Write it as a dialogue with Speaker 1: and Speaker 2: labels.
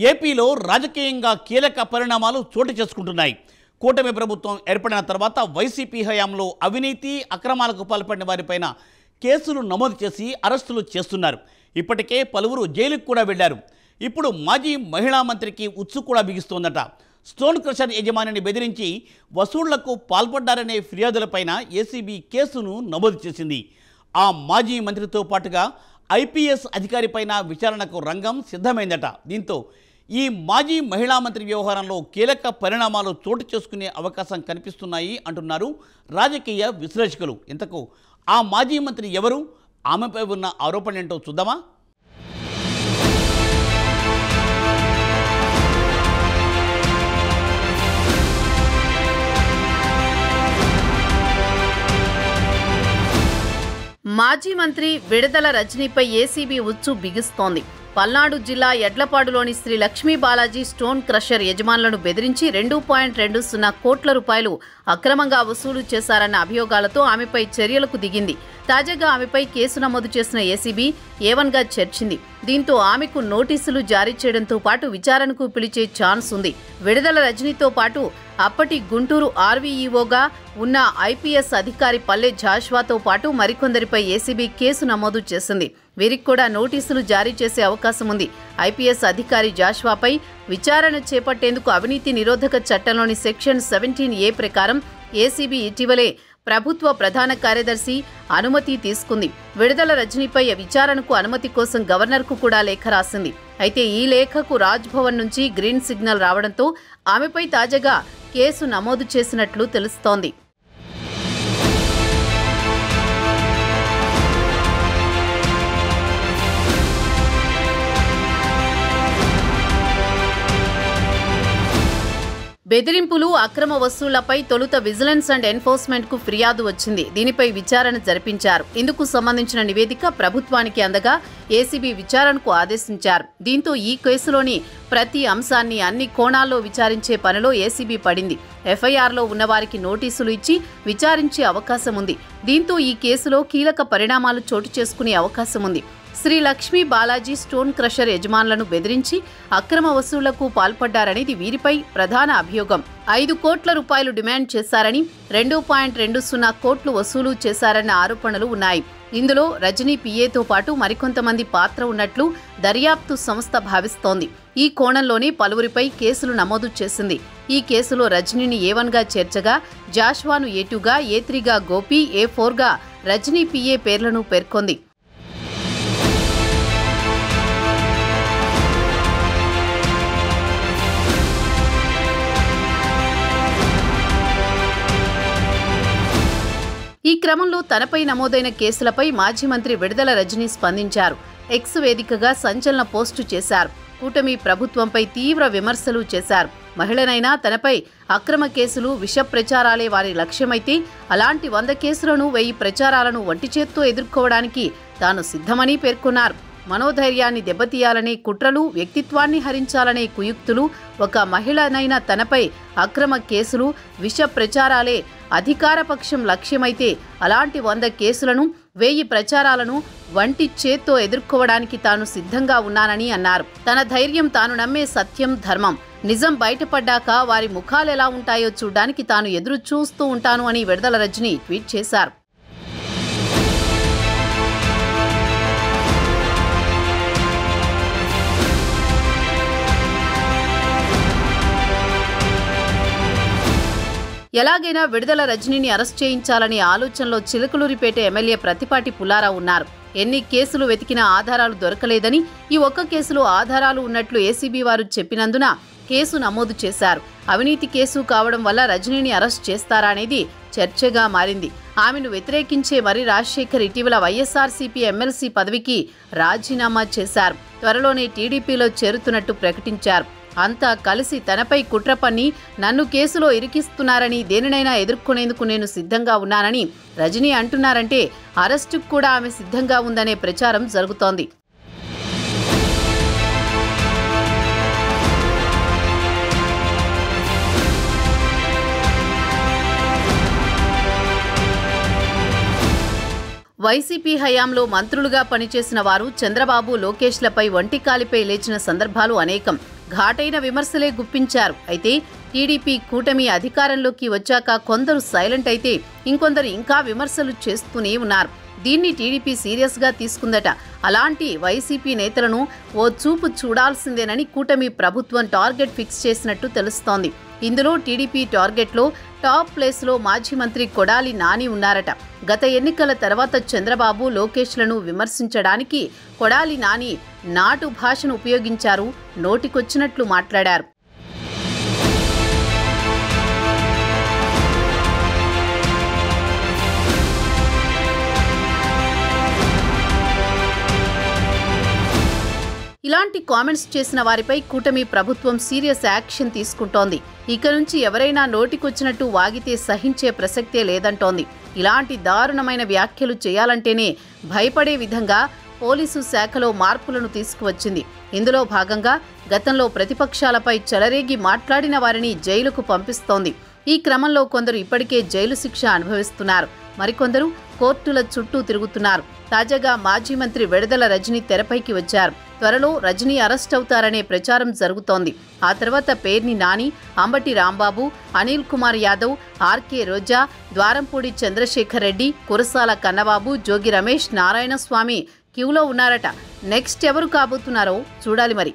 Speaker 1: ఏపీలో రాజకీయంగా కీలక పరిణామాలు చోటు చేసుకుంటున్నాయి. కూటమి ప్రభుత్వం ఏర్పడిన తర్వాత వైసీపీ హయాంలో అవినీతి అక్రమాలకు పాల్పడిన వారిపైన కేసులు నమోదు చేసి అరెస్టులు చేస్తున్నారు. ఇప్పటికే పలువురు జైలుకు కూడా వెళ్లారు. ఇప్పుడు మాజీ మహిళా మంత్రికి ఉచ్చు కూడా బిగిస్తోందట. స్టోన్ క్రషర్ యజమానిని బెదిరించి వసూళ్లకు పాల్పడ్డారనే ఫిర్యాదులపైన ఏసీబీ కేసును నమోదు చేసింది. ఆ మాజీ మంత్రితో పాటుగా ఐపీఎస్ అధికారిపైన విచారణకు రంగం సిద్ధమైందట. దీంతో ఈ మాజీ మహిళా మంత్రి వ్యవహారంలో కీలక పరిణామాలు చోటు చేసుకునే అవకాశం కనిపిస్తున్నాయి అంటున్నారు రాజకీయ విశ్లేషకులు. ఇంతకు ఆ మాజీ మంత్రి ఎవరు, ఆమెపై ఉన్న ఆరోపణలేంటో చూద్దామా?
Speaker 2: మాజీ మంత్రి విడుదల రజనీపై ఏసీబీ ఉచ్చు బిగిస్తోంది. పల్నాడు జిల్లా ఎడ్లపాడులోని శ్రీ లక్ష్మీ బాలాజీ స్టోన్ క్రషర్ యజమానులను బెదిరించి 2.20 కోట్ల రూపాయలు అక్రమంగా వసూలు చేశారన్న అభియోగాలతో ఆమెపై చర్యలకు దిగింది. తాజాగా ఆమెపై కేసు నమోదు చేసిన ఏసీబీ A1గా చేర్చింది. దీంతో ఆమెకు నోటీసులు జారీ చేయడంతో పాటు విచారణకు పిలిచే ఛాన్స్ ఉంది. విడుదల రజనీతో పాటు అప్పటి గుంటూరు ఆర్వీఈఓగా ఉన్న ఐపీఎస్ అధికారి పల్లె జాషువాతో పాటు మరికొందరిపై ఏసీబీ కేసు నమోదు చేసింది. వీరికి కూడా నోటీసులు జారీ చేసే అవకాశం ఉంది. ఐపీఎస్ అధికారి జాషువాపై విచారణ చేపట్టేందుకు అవినీతి నిరోధక చట్టంలోని సెక్షన్ 17A ప్రకారం ఏసీబీ ఇటీవలే ప్రభుత్వ ప్రధాన కార్యదర్శి అనుమతి తీసుకుంది. విడుదల రజనీపై విచారణకు అనుమతి కోసం గవర్నర్కు కూడా లేఖ రాసింది. అయితే ఈ లేఖకు రాజ్భవన్ నుంచి గ్రీన్ సిగ్నల్ రావడంతో ఆమెపై తాజాగా కేసు నమోదు చేసినట్లు తెలుస్తోంది. బెదిరింపులు, అక్రమ వసూళ్లపై తొలుత విజిలెన్స్ అండ్ ఎన్ఫోర్స్మెంట్ కు ఫిర్యాదు వచ్చింది. దీనిపై విచారణ జరిపించారు. ఇందుకు సంబంధించిన నివేదిక ప్రభుత్వానికి అందగా ఏసీబీ విచారణకు ఆదేశించారు. దీంతో ఈ కేసులోని ప్రతి అంశాన్ని అన్ని కోణాల్లో విచారించే పనిలో ఏసీబీ పడింది. ఎఫ్ఐఆర్లో ఉన్నవారికి నోటీసులు ఇచ్చి విచారించే అవకాశం ఉంది. దీంతో ఈ కేసులో కీలక పరిణామాలు చోటు చేసుకునే అవకాశం ఉంది. శ్రీ లక్ష్మీ బాలాజీ స్టోన్ క్రషర్ యజమానులను బెదిరించి అక్రమ వసూళ్లకు పాల్పడ్డారనేది వీరిపై ప్రధాన అభియోగం. 5 కోట్ల రూపాయలు డిమాండ్ చేశారని, 2.20 కోట్లు వసూలు చేశారన్న ఆరోపణలు ఉన్నాయి. ఇందులో రజనీ పిఏతో పాటు మరికొంతమంది పాత్ర ఉన్నట్లు దర్యాప్తు సంస్థ భావిస్తోంది. ఈ కోణంలోనే పలువురిపై కేసులు నమోదు చేసింది. ఈ కేసులో రజనీని A1గా చేర్చగా, జాషువాను A2గా, A3గా గోపి, A4గా రజనీ పిఏ పేర్లను పేర్కొంది. ఈ క్రమంలో తనపై నమోదైన కేసులపై మాజీ మంత్రి విడుదల రజనీ స్పందించారు. ఎక్స్ వేదికగా సంచలన పోస్టు చేశారు. కూటమి ప్రభుత్వంపై తీవ్ర విమర్శలు చేశారు. మహిళనైనా తనపై అక్రమ కేసులు, విష ప్రచారాలే వారి లక్ష్యమైతే అలాంటి 100 కేసులను 1000 ప్రచారాలను ఒంటి చేత్తో ఎదుర్కోవడానికి తాను సిద్ధమని పేర్కొన్నారు. మనోధైర్యాన్ని దెబ్బతీయాలనే కుట్రలు, వ్యక్తిత్వాన్ని హరించాలనే కుయుక్తులు, ఒక మహిళనైన తనపై అక్రమ కేసులు, విష ప్రచారాలే అధికారపక్షం లక్ష్యమైతే అలాంటి 100 కేసులను, 1000 ప్రచారాలను వంటి చేత్తో ఎదుర్కోవడానికి తాను సిద్ధంగా ఉన్నానని అన్నారు. తన ధైర్యం, తాను నమ్మే సత్యం, ధర్మం, నిజం బయటపడ్డాక వారి ముఖాలు ఎలా ఉంటాయో చూడ్డానికి తాను ఎదురు చూస్తూ ఉంటాను అని విడుదల రజనీ ట్వీట్ చేశారు. ఎలాగైనా విడుదల రజనీని అరెస్ట్ చేయించాలనే ఆలోచనలో చిలకలూరిపేట ఎమ్మెల్యే ప్రతిపాటి పుల్లారావు ఉన్నారు. ఎన్ని కేసులు వెతికినా ఆధారాలు దొరకలేదని, ఈ ఒక్క కేసులో ఆధారాలు ఉన్నట్లు ఏసీబీ వారు చెప్పినందున కేసు నమోదు చేశారు. అవినీతి కేసు కావడం వల్ల రజనీని అరెస్ట్ చేస్తారా అనేది చర్చగా మారింది. ఆమెను వ్యతిరేకించే మరి రాజశేఖర్ ఇటీవల వైఎస్ఆర్సీపీ ఎమ్మెల్సీ పదవికి రాజీనామా చేశారు. త్వరలోనే టీడీపీలో చేరుతున్నట్టు ప్రకటించారు. అంతా కలిసి తనపై కుట్ర పన్ని నన్ను కేసులో ఇరికిస్తున్నారని, దేనినైనా ఎదుర్కొనేందుకు నేను సిద్ధంగా ఉన్నానని రజనీ అంటున్నారంటే అరెస్టుకు కూడా ఆమె సిద్ధంగా ఉందనే ప్రచారం జరుగుతోంది. వైసీపీ హయాంలో మంత్రులుగా పనిచేసిన వారు చంద్రబాబు, లోకేష్లపై ఒంటికాలిపై లేచిన సందర్భాలు అనేకం. ఘాటైన విమర్శలే గుప్పించారు. అయితే టీడీపీ కూటమి అధికారంలోకి వచ్చాక కొందరు సైలెంట్ అయితే ఇంకొందరు ఇంకా విమర్శలు చేస్తూనే ఉన్నారు. దీన్ని టీడీపీ సీరియస్గా తీసుకుందట. అలాంటి వైసీపీ నేతలను ఓ చూపు చూడాల్సిందేనని కూటమి ప్రభుత్వం టార్గెట్ ఫిక్స్ చేసినట్టు తెలుస్తోంది. ఇందులో టీడీపీ టార్గెట్లో టాప్ ప్లేస్లో మాజీ మంత్రి కొడాలి నాని ఉన్నారట. గత ఎన్నికల తర్వాత చంద్రబాబు, లోకేష్లను విమర్శించడానికి కొడాలి నాని నాటు భాషను ఉపయోగించారు. నోటికొచ్చినట్లు మాట్లాడారు. ఇలాంటి కామెంట్స్ చేసిన వారిపై కూటమి ప్రభుత్వం సీరియస్ యాక్షన్ తీసుకుంటోంది. ఇక నుంచి ఎవరైనా నోటికొచ్చినట్టు వాగితే సహించే ప్రసక్తే లేదంటోంది. ఇలాంటి దారుణమైన వ్యాఖ్యలు చేయాలంటేనే భయపడే విధంగా పోలీసు శాఖలో మార్పులను తీసుకువచ్చింది. ఇందులో భాగంగా గతంలో ప్రతిపక్షాలపై చెలరేగి మాట్లాడిన వారిని జైలుకు పంపిస్తోంది. ఈ క్రమంలో కొందరు ఇప్పటికే జైలు శిక్ష అనుభవిస్తున్నారు. మరికొందరు కోర్టుల చుట్టూ తిరుగుతున్నారు. తాజాగా మాజీ మంత్రి విడుదల రజని తెరపైకి వచ్చారు. త్వరలో రజనీ అరెస్ట్ అవుతారనే ప్రచారం జరుగుతోంది. ఆ తర్వాత పేర్ని నాని, అంబటి రాంబాబు, అనిల్ కుమార్ యాదవ్, ఆర్కే రోజా, ద్వారంపూడి చంద్రశేఖర్ రెడ్డి, కురసాల కన్నబాబు, జోగి రమేష్, నారాయణస్వామి క్యూలో ఉన్నారట. నెక్స్ట్ ఎవరు కాబోతున్నారో చూడాలి మరి.